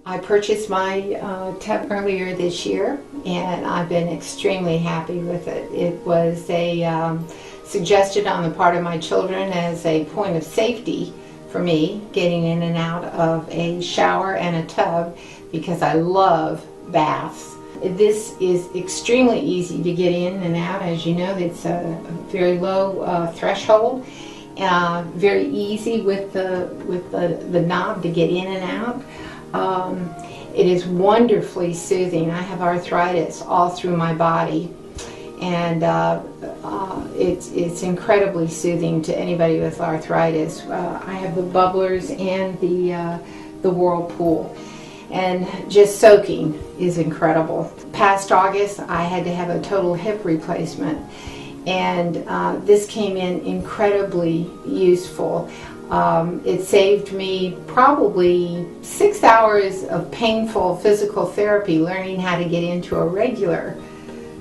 I purchased my tub earlier this year, and I've been extremely happy with it. It was suggested on the part of my children as a point of safety for me getting in and out of a shower and a tub because I love baths. This is extremely easy to get in and out. As you know, it's a very low threshold. Very easy with the knob to get in and out. It is wonderfully soothing. I have arthritis all through my body, and it's incredibly soothing to anybody with arthritis. I have the bubblers and the whirlpool, and just soaking is incredible. Past August, I had to have a total hip replacement, and this came in incredibly useful. It saved me probably 6 hours of painful physical therapy learning how to get into a regular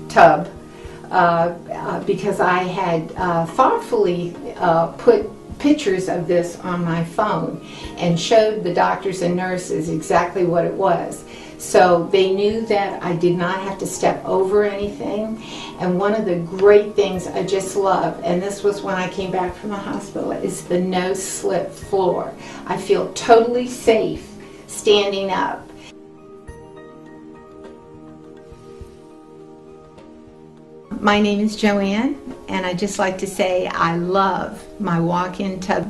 tub because I had thoughtfully put pictures of this on my phone and showed the doctors and nurses exactly what it was. So they knew that I did not have to step over anything. And one of the great things I just love, and this was when I came back from the hospital, is the no-slip floor. I feel totally safe standing up. My name is Joanne, and I'd just like to say I love my walk-in tub.